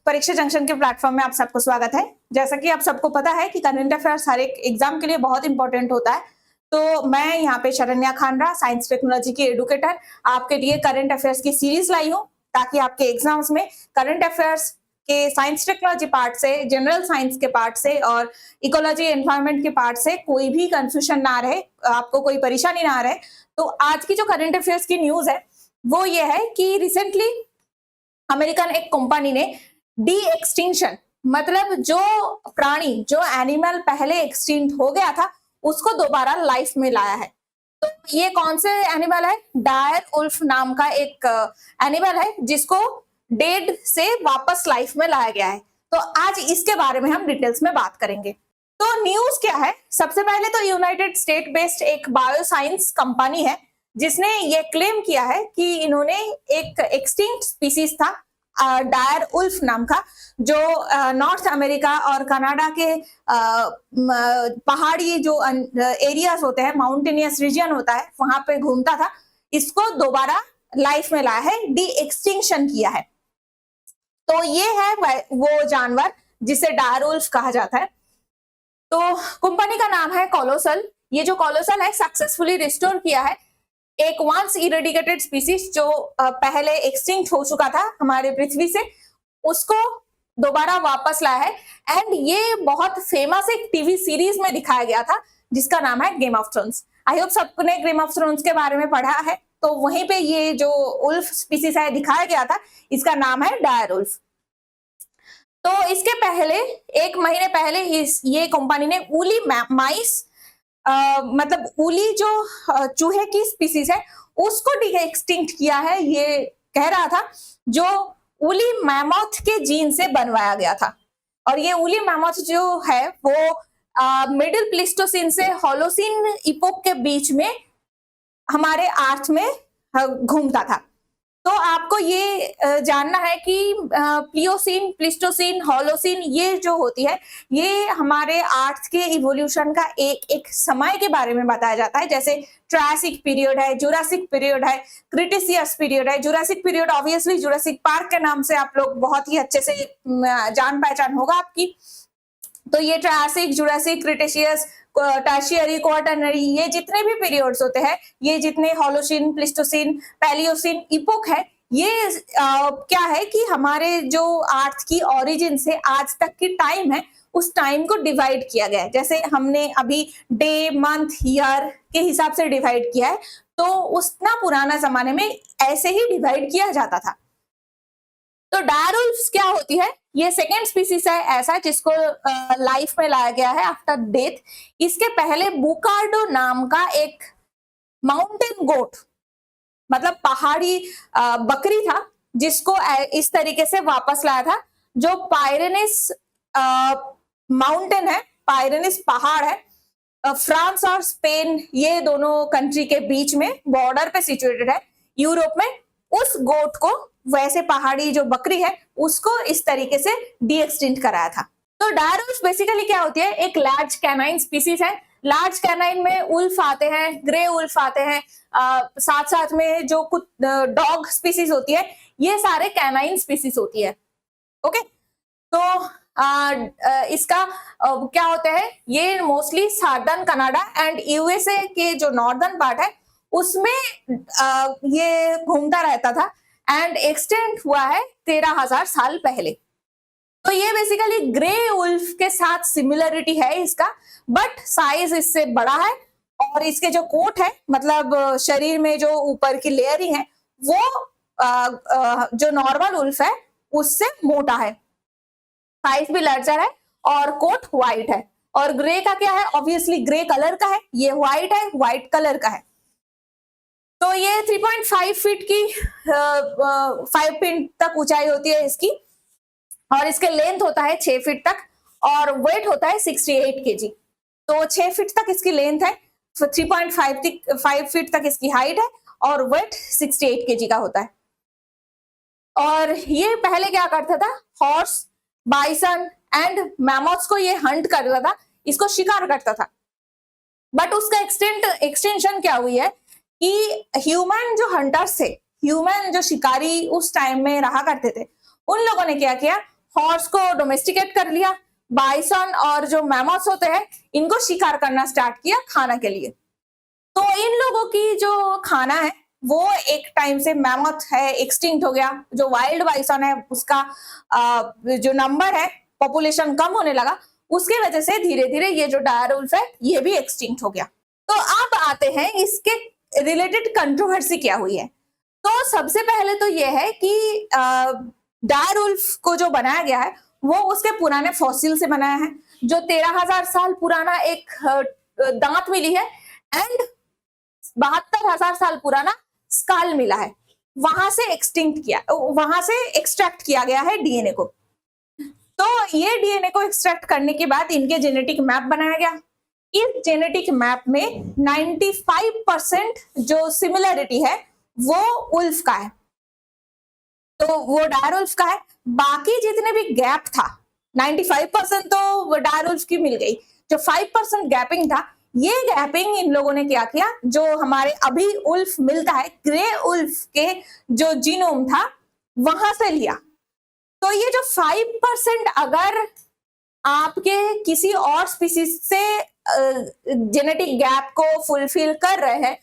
परीक्षा जंक्शन के प्लेटफॉर्म में आप सबको स्वागत है। जैसा कि आप सबको पता है कि करंट अफेयर्स हर एक एग्जाम के लिए बहुत इंपॉर्टेंट होता है, तो मैं यहाँ पे शरण्या खानरा, साइंस टेक्नोलॉजी की एडुकेटर, आपके लिए करंट अफेयर्स की सीरीज लाई हूँ ताकि आपके एग्जाम्स में करंट अफेयर्स के साइंस टेक्नोलॉजी पार्ट से, जनरल साइंस के पार्ट से और इकोलॉजी एनवायरमेंट के पार्ट से कोई भी कंफ्यूजन ना रहे, आपको कोई परेशानी ना रहे। तो आज की जो करंट अफेयर्स की न्यूज है वो ये है कि रिसेंटली अमेरिकन एक कंपनी ने डी एक्सटिंक्शन, मतलब जो प्राणी, जो एनिमल पहले एक्सटिंक्ट हो गया था उसको दोबारा लाइफ में लाया है। तो ये कौन से एनिमल है? डायर उल्फ नाम का एक एनिमल है जिसको डेड से वापस लाइफ में लाया गया है। तो आज इसके बारे में हम डिटेल्स में बात करेंगे। तो न्यूज क्या है? सबसे पहले तो यूनाइटेड स्टेट बेस्ड एक बायोसाइंस कंपनी है जिसने ये क्लेम किया है कि इन्होंने एक एक्सटिंक्ट स्पीसीज था डायर उल्फ नाम का, जो नॉर्थ अमेरिका और कनाडा के पहाड़ी जो एरियाज होते हैं, माउंटेनियस रीजन होता है, वहां पे घूमता था। इसको दोबारा लाइफ में लाया है, डी एक्सटिंक्शन किया है। तो ये है वो जानवर जिसे डायर उल्फ कहा जाता है। तो कंपनी का नाम है कोलोसल। ये जो कोलोसल है सक्सेसफुली रिस्टोर किया है एक वंस इरेडिकेटेड स्पीसीज जो पहले एक्सटिंक्ट हो चुका था हमारे पृथ्वी से, उसको दोबारा वापस लाया है। एंड ये बहुत फेमस एक टीवी सीरीज में दिखाया गया था जिसका नाम है game of thrones. I hope सबने गेम ऑफ थ्रोन्स के बारे में पढ़ा है, तो वहीं पे ये जो उल्फ स्पीसीज है दिखाया गया था, इसका नाम है डायर उल्फ। तो इसके पहले, एक महीने पहले ये कंपनी ने ऊली माइस, मतलब ऊली जो चूहे की स्पीसीज है उसको डी एक्सटिंक्ट किया है। ये कह रहा था जो ऊली मैमोथ के जीन से बनवाया गया था। और ये ऊली मैमोथ जो है वो मिडिल प्लीस्टोसिन से होलोसिन इपोक के बीच में हमारे अर्थ में घूमता था। तो आपको ये जानना है कि प्लियोसिन, प्लिस्टोसिन, होलोसिन ये जो होती है, ये हमारे अर्थ के इवोल्यूशन का एक समय के बारे में बताया जाता है। जैसे ट्रायसिक पीरियड है, जुरासिक पीरियड है, क्रिटेशियस पीरियड है। Jurassic period obviously Jurassic park के नाम से आप लोग बहुत ही अच्छे से जान पहचान होगा आपकी। तो ये Triassic, Jurassic, Cretaceous, tertiary, quaternary, ये जितने भी पीरियड्स होते हैं, ये जितने होलोसिन, प्लिस्टोसिन, पैलियोसिन इपोक है, ये क्या है कि हमारे जो अर्थ की ओरिजिन से आज तक की टाइम है, उस टाइम को डिवाइड किया गया है। जैसे हमने अभी डे, मंथ, ईयर के हिसाब से डिवाइड किया है, तो उतना पुराना जमाने में ऐसे ही डिवाइड किया जाता था। तो डायर उल्फ्स क्या होती है? ये सेकेंड स्पीसीज है ऐसा जिसको लाइफ में लाया गया है आफ्टर डेथ। इसके पहले बुकार्डो नाम का एक माउंटेन गोट, मतलब पहाड़ी बकरी था, जिसको इस तरीके से वापस लाया था। जो पायरेनिस माउंटेन है, पायरेनिस पहाड़ है, फ्रांस और स्पेन ये दोनों कंट्री के बीच में बॉर्डर पे सिचुएटेड है यूरोप में। उस गोट को, वैसे पहाड़ी जो बकरी है, उसको इस तरीके से डी एक्सटिंक्ट कराया था। तो डायर उल्फ बेसिकली क्या होती है? एक लार्ज कैनाइन स्पीसीज है। लार्ज कैनाइन में उल्फ आते हैं, ग्रे उल्फ आते हैं, साथ साथ में जो कुछ डॉग स्पीसीज होती है, ये सारे कैनाइन स्पीसीज होती है। ओके, तो इसका क्या होता है? ये mostly southern Canada and USA के जो नॉर्दर्न पार्ट है उसमें ये घूमता रहता था एंड एक्सटेंड हुआ है 13,000 साल पहले। तो ये बेसिकली ग्रे उल्फ के साथ सिमिलरिटी है इसका, बट साइज इससे बड़ा है और इसके जो कोट है, मतलब शरीर में जो ऊपर की लेयरिंग है, वो जो नॉर्मल उल्फ है उससे मोटा है, साइज भी लार्जर है और कोट व्हाइट है। और ग्रे का क्या है? ऑब्वियसली ग्रे कलर का है, ये व्हाइट है, व्हाइट कलर का है। तो ये 3.5 फीट की 5 फीट तक ऊंचाई होती है इसकी, और इसके लेंथ होता है 6 फीट तक और वेट होता है 68 केजी। तो 6 फीट तक इसकी लेंथ है, 3.5 फीट तक इसकी हाइट है और वेट 68 केजी का होता है। और ये पहले क्या करता था? हॉर्स, बाइसन एंड मैमोथ्स को ये हंट करता था, इसको शिकार करता था। बट उसका एक्सटेंशन क्या हुई है कि ह्यूमन जो हंटर्स थे, ह्यूमन जो शिकारी उस टाइम में रहा करते थे, उन लोगों ने क्या किया? हॉर्स को डोमेस्टिकेट कर लिया, बाइसन और जो मैमथ्स होते हैं इनको शिकार करना स्टार्ट किया खाना के लिए। तो इन लोगों की जो खाना है वो एक टाइम से मैमथ है एक्सटिंक्ट हो गया, जो वाइल्ड बाइसन है उसका जो नंबर है पॉपुलेशन कम होने लगा, उसकी वजह से धीरे धीरे ये जो डायर वुल्फ है ये भी एक्सटिंक्ट हो गया। तो अब आते हैं इसके रिलेटेड कंट्रोवर्सी क्या हुई है। तो सबसे पहले तो ये है कि डायर वुल्फ को जो बनाया गया है वो उसके पुराने फॉसिल से बनाया है, जो 13,000 साल पुराना एक दांत मिली है एंड 72,000 साल पुराना स्काल मिला है, वहां से एक्सट्रैक्ट किया गया है डीएनए को। तो ये डीएनए को एक्सट्रैक्ट करने के बाद इनके जेनेटिक मैप बनाया गया। इस जेनेटिक मैप में 95% जो सिमिलरिटी है वो उल्फ का है, तो वो डायर उल्फ का है। बाकी जितने भी गैप था 95% तो डायर उल्फ की मिल गई, जो 5% गैपिंग था ये गैपिंग इन लोगों ने क्या किया, जो हमारे अभी उल्फ मिलता है ग्रे उल्फ के जो जीनोम था वहां से लिया। तो ये जो 5% अगर आपके किसी और स्पीसीज से जेनेटिक गैप को फुलफिल कर रहे हैं,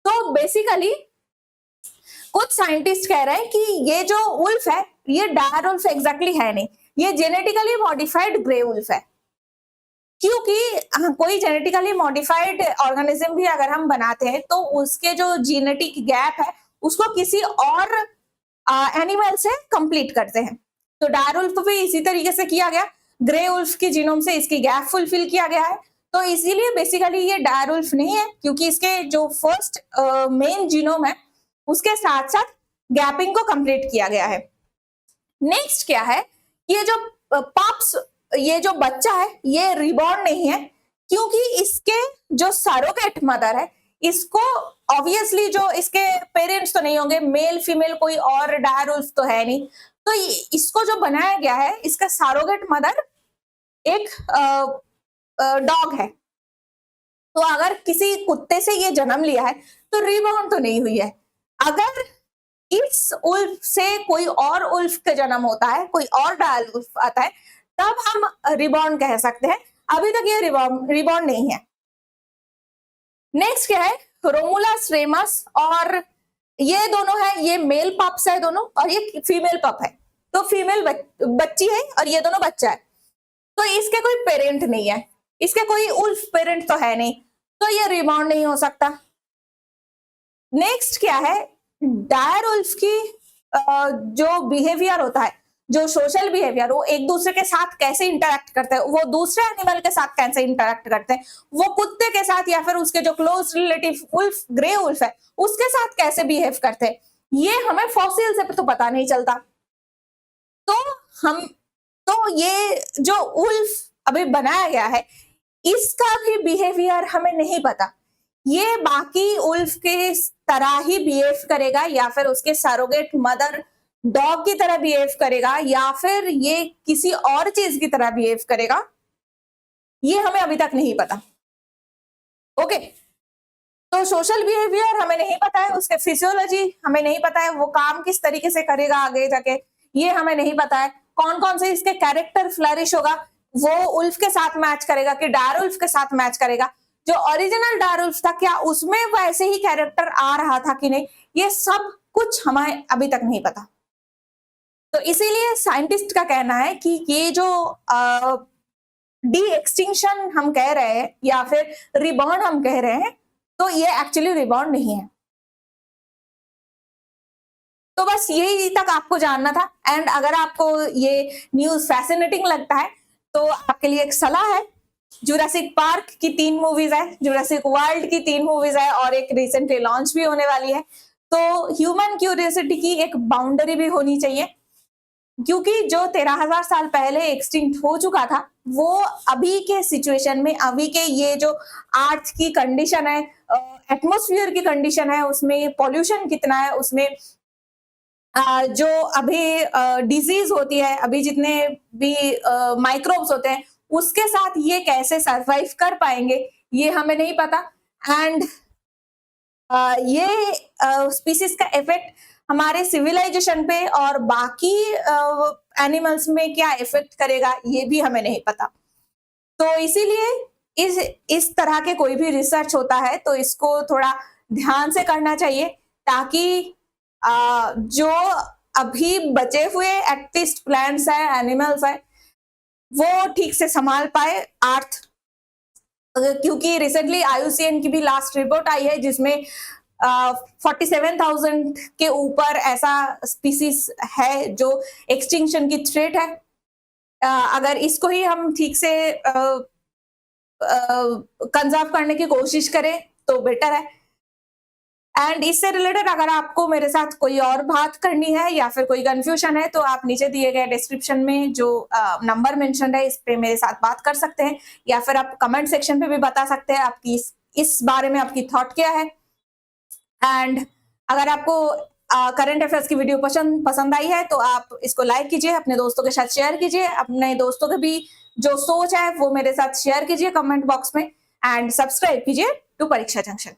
तो बेसिकली कुछ साइंटिस्ट कह रहे हैं कि ये जो उल्फ है ये डायर उल्फ एग्जैक्टली है नहीं, ये जेनेटिकली मॉडिफाइड ग्रे उल्फ है। क्योंकि कोई जेनेटिकली मॉडिफाइड ऑर्गेनिज्म भी अगर हम बनाते हैं तो उसके जो जेनेटिक गैप है उसको किसी और एनिमल से कंप्लीट करते हैं। तो डायर उल्फ भी इसी तरीके से किया गया, ग्रे उल्फ की जीनोम से इसकी गैप फुलफिल किया गया है। तो इसीलिए बेसिकली ये डायर उल्फ नहीं है, क्योंकि इसके जो फर्स्ट मेन जीनोम है उसके साथ साथ गैपिंग को कंप्लीट किया गया है। नेक्स्ट क्या है, ये जो पप्स, ये जो बच्चा है ये रिबॉर्न नहीं है, क्योंकि इसके जो सरोगेट मदर है इसको ऑब्वियसली जो इसके पेरेंट्स तो नहीं होंगे, मेल फीमेल कोई और डायर उल्फ तो है नहीं, तो इसको जो बनाया गया है इसका सरोगेट मदर एक डॉग है। तो अगर किसी कुत्ते से ये जन्म लिया है तो रिबॉर्न तो नहीं हुई है। अगर इस उल्फ से कोई और उल्फ का जन्म होता है, कोई और डायर उल्फ आता है, तब हम रिबॉर्न कह सकते हैं। अभी तक ये रिबॉर्न नहीं है। नेक्स्ट क्या है, रोमुलस रेमस, और ये दोनों है, ये मेल पप्स है दोनों, और ये फीमेल पप है। तो फीमेल बच्ची है और ये दोनों बच्चा है। तो इसके कोई पेरेंट नहीं है, इसके कोई उल्फ पेरेंट तो है नहीं, तो ये रिबॉर्न नहीं हो सकता। नेक्स्ट क्या है, डायर उल्फ की जो बिहेवियर होता है, जो सोशल बिहेवियर, वो एक दूसरे के साथ कैसे इंटरेक्ट करते हैं, वो दूसरे एनिमल के साथ कैसे इंटरेक्ट करते हैं, वो कुत्ते के साथ या फिर उसके जो close relative wolf grey wolf है उसके साथ कैसे बिहेव करते हैं, ये हमें फॉसिल से तो पता नहीं चलता। तो ये जो उल्फ अभी बनाया गया है इसका भी बिहेवियर हमें नहीं पता, ये बाकी उल्फ के तरह ही बिहेव करेगा या फिर उसके सरोगेट मदर डॉग की तरह बिहेव करेगा या फिर ये किसी और चीज की तरह बिहेव करेगा, ये हमें अभी तक नहीं पता। ओके, तो सोशल बिहेवियर हमें नहीं पता है, उसके फिजियोलॉजी हमें नहीं पता है, वो काम किस तरीके से करेगा आगे जाके ये हमें नहीं पता है। कौन कौन से इसके कैरेक्टर फ्लरिश होगा, वो उल्फ के साथ मैच करेगा कि डायर उल्फ के साथ मैच करेगा, जो ओरिजिनल डायर उल्फ था क्या उसमें वैसे ही कैरेक्टर आ रहा था कि नहीं, ये सब कुछ हमें अभी तक नहीं पता। तो इसीलिए साइंटिस्ट का कहना है कि ये जो डी एक्सटिंक्शन हम कह रहे हैं या फिर रिबॉर्न हम कह रहे हैं, तो ये एक्चुअली रिबॉर्न नहीं है। तो बस यही तक आपको जानना था। एंड अगर आपको ये न्यूज फैसिनेटिंग लगता है तो आपके लिए एक सलाह है, जुरासिक पार्क की 3 मूवीज है, जुरासिक वर्ल्ड की 3 मूवीज है और एक रिसेंटली लॉन्च भी होने वाली है। तो ह्यूमन क्यूरियोसिटी की एक बाउंड्री भी होनी चाहिए, क्योंकि जो 13,000 साल पहले एक्सटिंक्ट हो चुका था वो अभी के सिचुएशन में, अभी के ये जो अर्थ की कंडीशन है, एटमॉस्फेयर की कंडीशन है, उसमें पॉल्यूशन कितना है, उसमें जो अभी डिजीज होती है, अभी जितने भी माइक्रोब्स होते हैं उसके साथ ये कैसे सरवाइव कर पाएंगे ये हमें नहीं पता। एंड ये स्पीसीज का इफेक्ट हमारे सिविलाइजेशन पे और बाकी एनिमल्स में क्या इफेक्ट करेगा ये भी हमें नहीं पता। तो इसीलिए इस तरह के कोई भी रिसर्च होता है तो इसको थोड़ा ध्यान से करना चाहिए, ताकि जो अभी बचे हुए एटलीस्ट प्लांट्स है, एनिमल्स है, वो ठीक से संभाल पाए अर्थ। क्योंकि रिसेंटली IUCN की भी लास्ट रिपोर्ट आई है जिसमें 47,000 के ऊपर ऐसा स्पीसीज है जो एक्सटिंक्शन की थ्रेट है। अगर इसको ही हम ठीक से कंजर्व करने की कोशिश करें तो बेटर है। एंड इससे रिलेटेड अगर आपको मेरे साथ कोई और बात करनी है या फिर कोई कंफ्यूजन है तो आप नीचे दिए गए डिस्क्रिप्शन में जो नंबर मेंशन है इस पे मेरे साथ बात कर सकते हैं, या फिर आप कमेंट सेक्शन पे भी बता सकते हैं आपकी इस बारे में आपकी थॉट क्या है। एंड अगर आपको करंट अफेयर्स की वीडियो पसंद आई है तो आप इसको लाइक कीजिए, अपने दोस्तों के साथ शेयर कीजिए, अपने दोस्तों के भी जो सोच है वो मेरे साथ शेयर कीजिए कमेंट बॉक्स में, एंड सब्सक्राइब कीजिए टू परीक्षा जंक्शन।